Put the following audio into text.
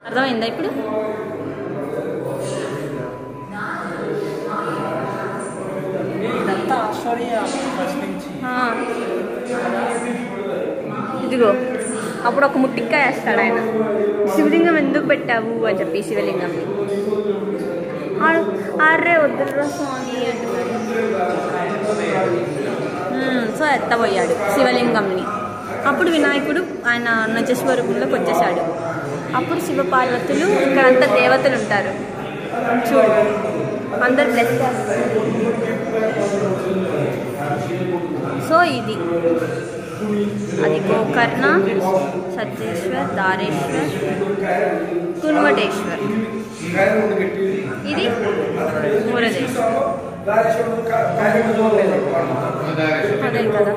అర్థమైందా ఇప్పుడు? ఇదిగో అప్పుడు ఒక ముట్టికాయ వేస్తాడు ఆయన, శివలింగం ఎందుకు పెట్టావు అని చెప్పి శివలింగం అర్రే వద్దురా స్వామి అంటున్నాడు. సో ఎత్తబోయాడు శివలింగంని. అప్పుడు వినాయకుడు ఆయన నిజస్వరూపంలోకి వచ్చేసాడు. అప్పుడు శివపార్వతులు ఇక్కడంతా దేవతలు ఉంటారు చూడు, అందరు బ్లెస్ చేస్తారు. సో ఇది అది గోకర్ణ, సత్యేశ్వర్, దారేశ్వర్, కున్వటేశ్వర్, ఇది మురదేశ్వర్. అదే కదా.